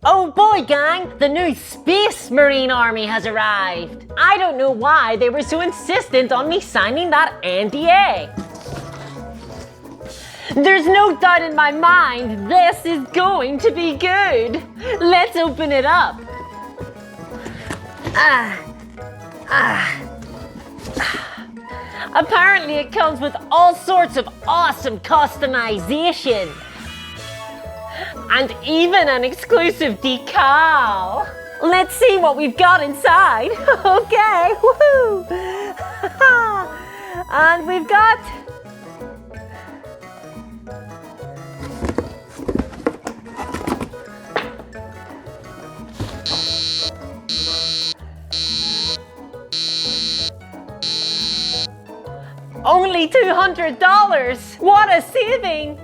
Oh boy, gang! The new Space Marine Army has arrived! I don't know why they were so insistent on me signing that NDA. There's no doubt in my mind this is going to be good. Let's open it up. Apparently it comes with all sorts of awesome customization. And even an exclusive decal. Let's see what we've got inside. Okay, woohoo! And we've got only $200. What a saving!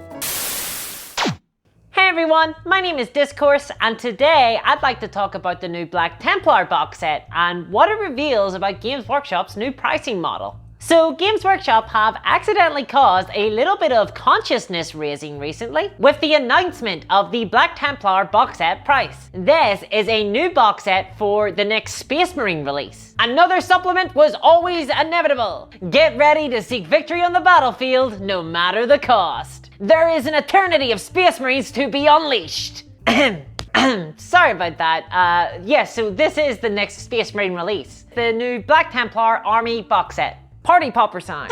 Hey everyone, my name is Discourse, and today I'd like to talk about the new Black Templar box set and what it reveals about Games Workshop's new pricing model. So Games Workshop have accidentally caused a little bit of consciousness raising recently with the announcement of the Black Templar box set price. This is a new box set for the next Space Marine release. Another supplement was always inevitable. Get ready to seek victory on the battlefield no matter the cost. There is an eternity of Space Marines to be unleashed. Sorry about that. Yes, so this is the next Space Marine release. The new Black Templar Army box set. Party popper sign.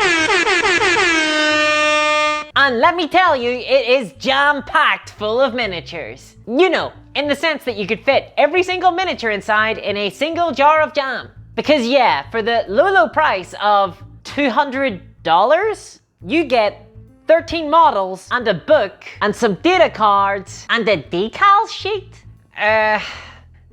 And let me tell you, it is jam-packed full of miniatures. You know, in the sense that you could fit every single miniature inside in a single jar of jam. Because yeah, for the low price of $200, you get 13 models and a book and some data cards and a decal sheet?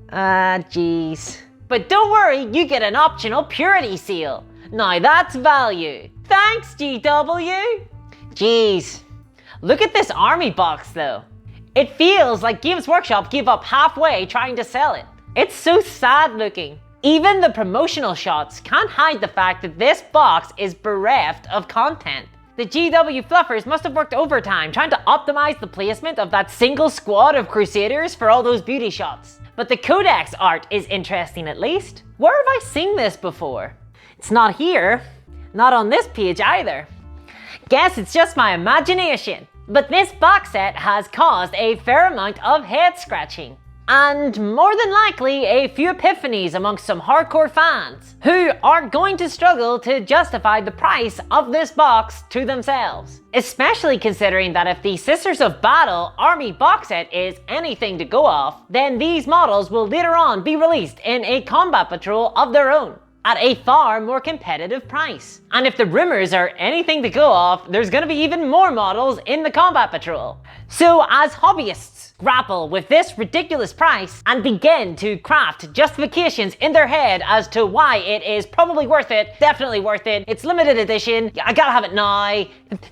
Jeez. But don't worry, you get an optional purity seal. Now that's value. Thanks, GW. Jeez. Look at this army box though. It feels like Games Workshop gave up halfway trying to sell it. It's so sad looking. Even the promotional shots can't hide the fact that this box is bereft of content. The GW fluffers must have worked overtime trying to optimize the placement of that single squad of Crusaders for all those beauty shots. But the codex art is interesting at least. Where have I seen this before? It's not here. Not on this page either. Guess it's just my imagination. But this box set has caused a fair amount of head scratching. And more than likely a few epiphanies amongst some hardcore fans who are going to struggle to justify the price of this box to themselves. Especially considering that if the Sisters of Battle Army box set is anything to go off, then these models will later on be released in a combat patrol of their own at a far more competitive price. And if the rumors are anything to go off, there's gonna be even more models in the combat patrol. So as hobbyists grapple with this ridiculous price and begin to craft justifications in their head as to why it is probably worth it, definitely worth it, it's limited edition, I gotta have it now,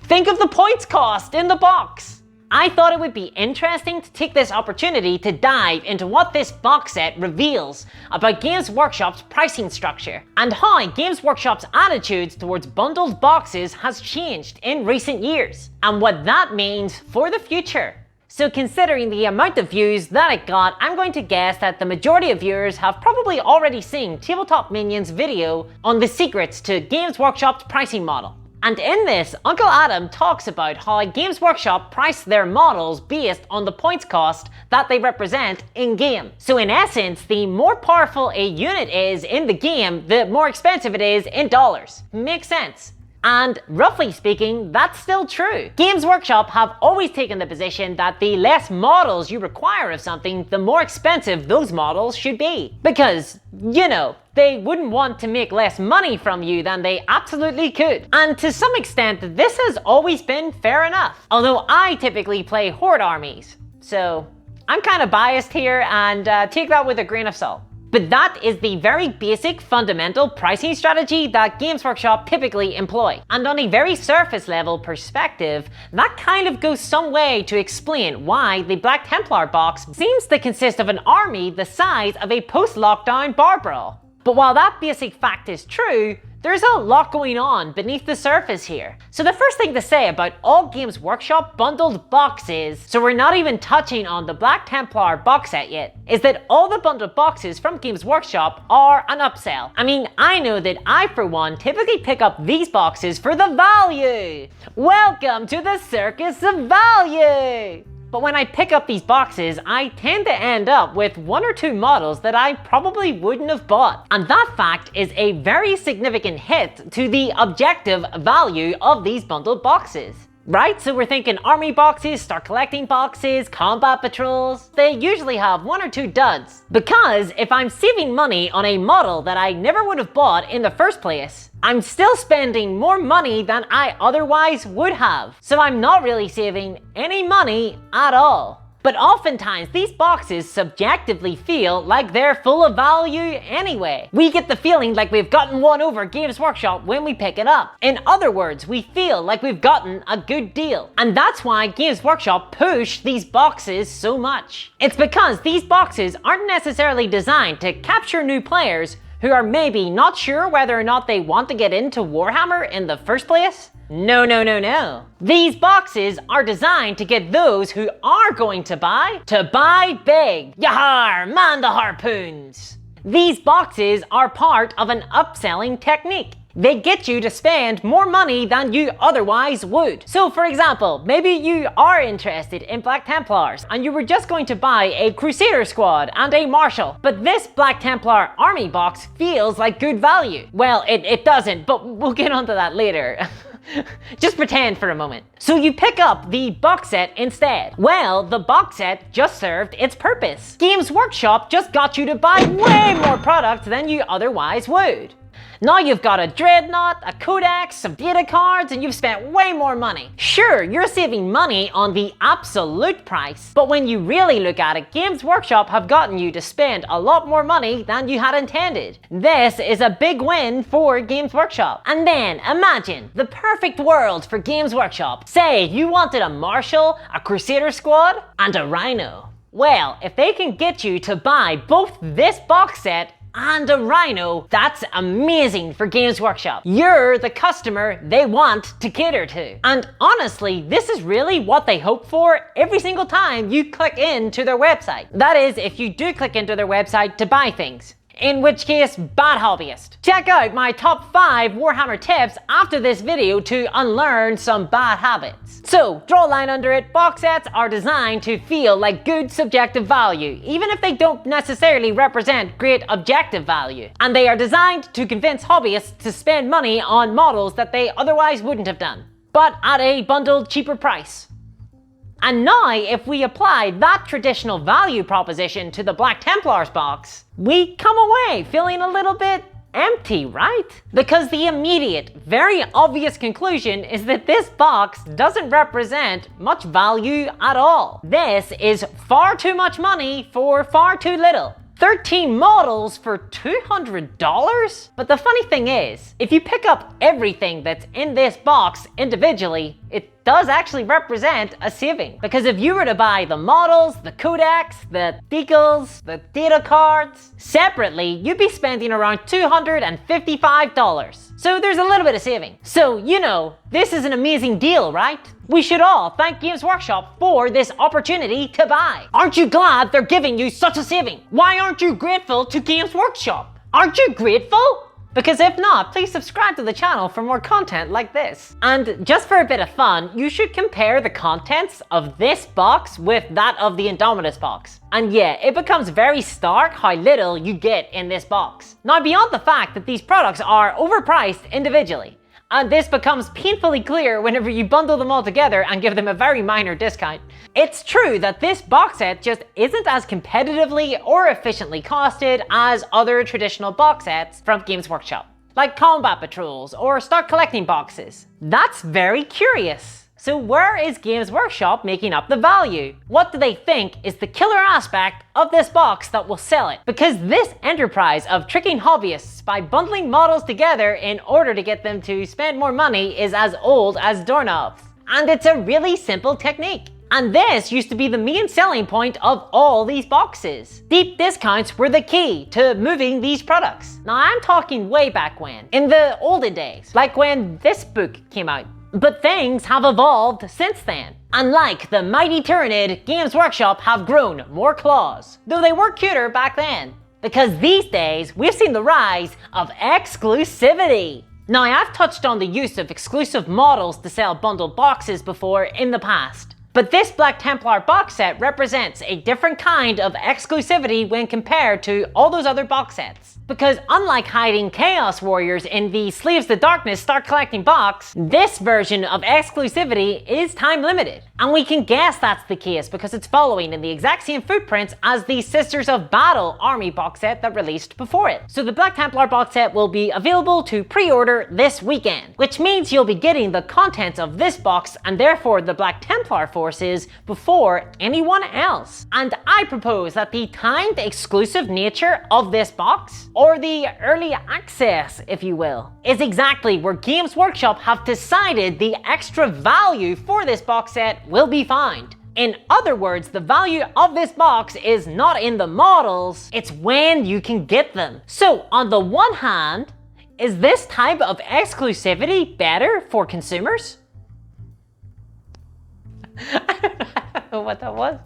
think of the points cost in the box. I thought it would be interesting to take this opportunity to dive into what this box set reveals about Games Workshop's pricing structure and how Games Workshop's attitudes towards bundled boxes has changed in recent years and what that means for the future. So considering the amount of views that it got, I'm going to guess that the majority of viewers have probably already seen Tabletop Minion's video on the secrets to Games Workshop's pricing model. And in this, Uncle Adam talks about how Games Workshop price their models based on the points cost that they represent in-game. So in essence, the more powerful a unit is in the game, the more expensive it is in dollars. Makes sense. And roughly speaking, that's still true. Games Workshop have always taken the position that the less models you require of something, the more expensive those models should be. Because, you know, they wouldn't want to make less money from you than they absolutely could. And to some extent, this has always been fair enough. Although I typically play Horde armies. So I'm kind of biased here and take that with a grain of salt. But that is the very basic fundamental pricing strategy that Games Workshop typically employ. And on a very surface level perspective, that kind of goes some way to explain why the Black Templar box seems to consist of an army the size of a post-lockdown bar brawl. But while that basic fact is true, There's a lot going on beneath the surface here. So the first thing to say about all Games Workshop bundled boxes, so we're not even touching on the Black Templar box set yet, is that all the bundled boxes from Games Workshop are an upsell. I mean, I know that I, for one, typically pick up these boxes for the value. Welcome to the circus of value! But when I pick up these boxes, I tend to end up with 1 or 2 models that I probably wouldn't have bought. And that fact is a very significant hit to the objective value of these bundled boxes. Right, so we're thinking army boxes, start collecting boxes, combat patrols. They usually have 1 or 2 duds. Because if I'm saving money on a model that I never would have bought in the first place, I'm still spending more money than I otherwise would have. So I'm not really saving any money at all. But oftentimes these boxes subjectively feel like they're full of value anyway. We get the feeling like we've gotten one over Games Workshop when we pick it up. In other words, we feel like we've gotten a good deal. And that's why Games Workshop push these boxes so much. It's because these boxes aren't necessarily designed to capture new players who are maybe not sure whether or not they want to get into Warhammer in the first place. No, no, no, no. These boxes are designed to get those who are going to buy big. Yahar, man the harpoons. These boxes are part of an upselling technique. They get you to spend more money than you otherwise would. So for example, maybe you are interested in Black Templars and you were just going to buy a Crusader squad and a Marshal, but this Black Templar army box feels like good value. Well, it doesn't, but we'll get onto that later. Just pretend for a moment. So you pick up the box set instead. Well, the box set just served its purpose. Games Workshop just got you to buy way more product than you otherwise would. Now you've got a Dreadnought, a Codex, some data cards, and you've spent way more money. Sure, you're saving money on the absolute price, but when you really look at it, Games Workshop have gotten you to spend a lot more money than you had intended. This is a big win for Games Workshop. And then imagine the perfect world for Games Workshop. Say you wanted a Marshal, a Crusader squad, and a Rhino. Well, if they can get you to buy both this box set and a Rhino, that's amazing for Games Workshop. You're the customer they want to cater to. And honestly, this is really what they hope for every single time you click into their website. That is, if you do click into their website to buy things. In which case, bad hobbyist. Check out my top 5 Warhammer tips after this video to unlearn some bad habits. So, draw a line under it, box sets are designed to feel like good subjective value, even if they don't necessarily represent great objective value. And they are designed to convince hobbyists to spend money on models that they otherwise wouldn't have done, but at a bundled cheaper price. And now, if we apply that traditional value proposition to the Black Templars box, we come away feeling a little bit empty, right? Because the immediate, very obvious conclusion is that this box doesn't represent much value at all. This is far too much money for far too little. 13 models for $200? But the funny thing is, if you pick up everything that's in this box individually, it does actually represent a saving. Because if you were to buy the models, the codex, the decals, the data cards, separately, you'd be spending around $255. So there's a little bit of saving. So, you know, this is an amazing deal, right? We should all thank Games Workshop for this opportunity to buy. Aren't you glad they're giving you such a saving? Why aren't you grateful to Games Workshop? Aren't you grateful? Because if not, please subscribe to the channel for more content like this. And just for a bit of fun, you should compare the contents of this box with that of the Indominus box. And yeah, it becomes very stark how little you get in this box. Now, beyond the fact that these products are overpriced individually, and this becomes painfully clear whenever you bundle them all together and give them a very minor discount. It's true that this box set just isn't as competitively or efficiently costed as other traditional box sets from Games Workshop, like combat patrols or start collecting boxes. That's very curious. So where is Games Workshop making up the value? What do they think is the killer aspect of this box that will sell it? Because this enterprise of tricking hobbyists by bundling models together in order to get them to spend more money is as old as doorknobs. And it's a really simple technique. And this used to be the main selling point of all these boxes. Deep discounts were the key to moving these products. Now I'm talking way back when, in the olden days, like when this book came out. But things have evolved since then. And like the mighty Tyranid, Games Workshop have grown more claws, though they were cuter back then. Because these days, we've seen the rise of exclusivity. Now I've touched on the use of exclusive models to sell bundled boxes before in the past. But this Black Templar box set represents a different kind of exclusivity when compared to all those other box sets. Because unlike hiding Chaos Warriors in the Sleeves to Darkness Start Collecting box, this version of exclusivity is time limited. And we can guess that's the case because it's following in the exact same footprints as the Sisters of Battle army box set that released before it. So the Black Templar box set will be available to pre-order this weekend, which means you'll be getting the contents of this box and therefore the Black Templar forces before anyone else. And I propose that the timed exclusive nature of this box, or the early access if you will, is exactly where Games Workshop have decided the extra value for this box set will be found. In other words, the value of this box is not in the models, it's when you can get them. So on the one hand, is this type of exclusivity better for consumers? I don't know what that was.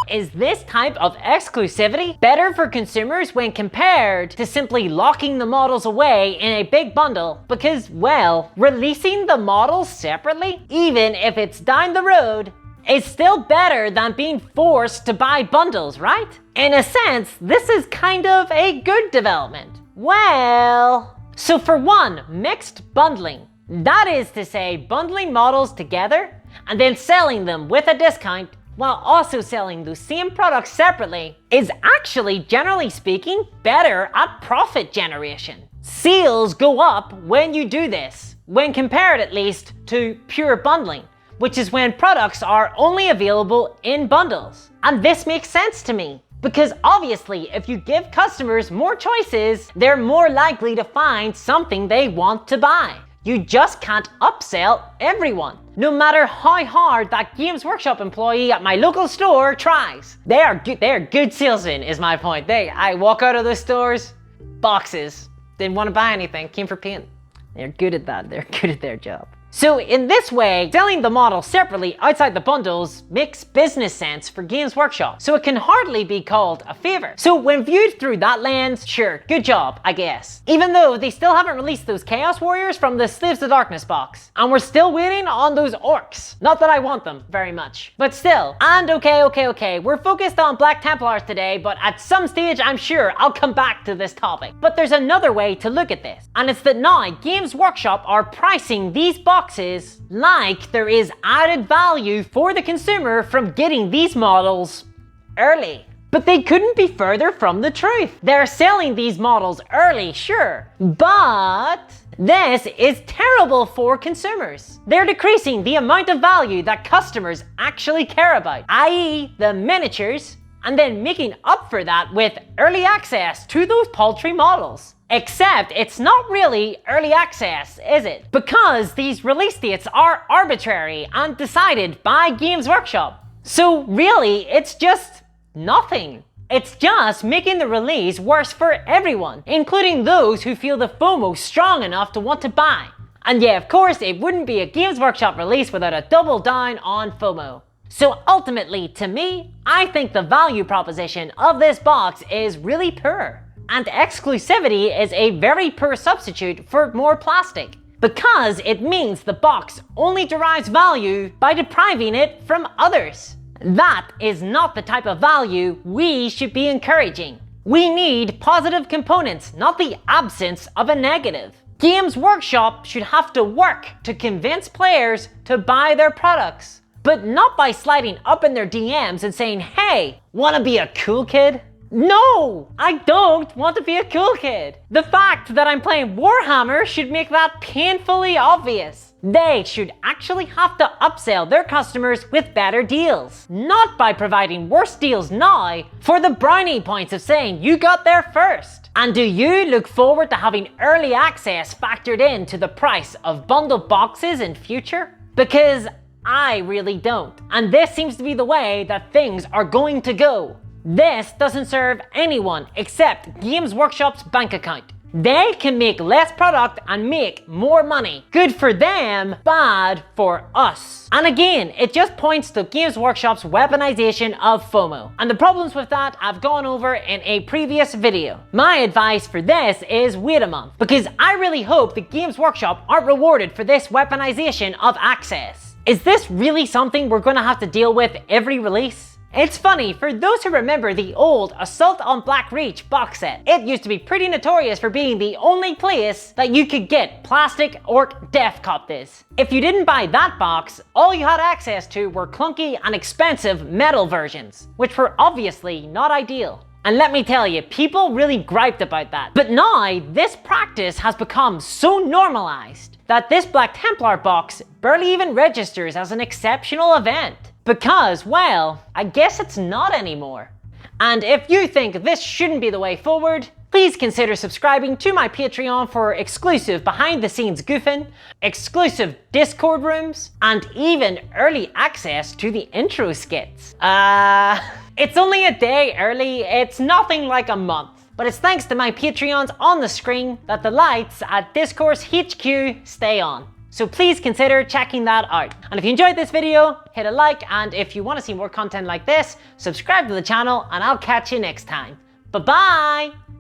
Is this type of exclusivity better for consumers when compared to simply locking the models away in a big bundle? Because, well, releasing the models separately, even if it's down the road, is still better than being forced to buy bundles, right? In a sense, this is kind of a good development. Well, so for one, mixed bundling. That is to say, bundling models together and then selling them with a discount while also selling those same products separately is actually, generally speaking, better at profit generation. Sales go up when you do this, when compared at least to pure bundling, which is when products are only available in bundles. And this makes sense to me, because obviously if you give customers more choices, they're more likely to find something they want to buy. You just can't upsell everyone, no matter how hard that Games Workshop employee at my local store tries. They are good salesmen is my point. I walk out of those stores, boxes, didn't want to buy anything, came for paint. They're good at that, they're good at their job. So in this way, selling the model separately outside the bundles makes business sense for Games Workshop, so it can hardly be called a favor. So when viewed through that lens, sure, good job, I guess. Even though they still haven't released those Chaos Warriors from the Slaves to Darkness box, and we're still waiting on those orcs. Not that I want them very much, but still. And okay, we're focused on Black Templars today, but at some stage I'm sure I'll come back to this topic. But there's another way to look at this, and it's that now Games Workshop are pricing these boxes like there is added value for the consumer from getting these models early. But they couldn't be further from the truth. They're selling these models early, sure, but this is terrible for consumers. They're decreasing the amount of value that customers actually care about, i.e. the miniatures, and then making up for that with early access to those paltry models. Except it's not really early access, is it? Because these release dates are arbitrary and decided by Games Workshop. So really, it's just nothing. It's just making the release worse for everyone, including those who feel the FOMO strong enough to want to buy. And yeah, of course, it wouldn't be a Games Workshop release without a double down on FOMO. So ultimately, to me, I think the value proposition of this box is really poor. And exclusivity is a very poor substitute for more plastic, because it means the box only derives value by depriving it from others. That is not the type of value we should be encouraging. We need positive components, not the absence of a negative. Games Workshop should have to work to convince players to buy their products, but not by sliding up in their DMs and saying, hey, wanna be a cool kid? No, I don't want to be a cool kid. The fact that I'm playing Warhammer should make that painfully obvious. They should actually have to upsell their customers with better deals, not by providing worse deals now for the brownie points of saying you got there first. And do you look forward to having early access factored into the price of bundled boxes in future? Because I really don't. And this seems to be the way that things are going to go. This doesn't serve anyone except Games Workshop's bank account. They can make less product and make more money. Good for them, bad for us. And again, it just points to Games Workshop's weaponization of FOMO. And the problems with that I've gone over in a previous video. My advice for this is wait a month, because I really hope the Games Workshop aren't rewarded for this weaponization of access. Is this really something we're gonna have to deal with every release? It's funny, for those who remember the old Assault on Black Reach box set, it used to be pretty notorious for being the only place that you could get plastic orc death copters. If you didn't buy that box, all you had access to were clunky and expensive metal versions, which were obviously not ideal. And let me tell you, people really griped about that. But now, this practice has become so normalized that this Black Templar box barely even registers as an exceptional event. Because, well, I guess it's not anymore. And if you think this shouldn't be the way forward, please consider subscribing to my Patreon for exclusive behind the scenes goofing, exclusive Discord rooms, and even early access to the intro skits. It's only a day early, it's nothing like a month. But it's thanks to my Patreons on the screen that the lights at Discourse HQ stay on. So please consider checking that out. And if you enjoyed this video, hit a like, and if you want to see more content like this, subscribe to the channel, and I'll catch you next time. Bye-bye!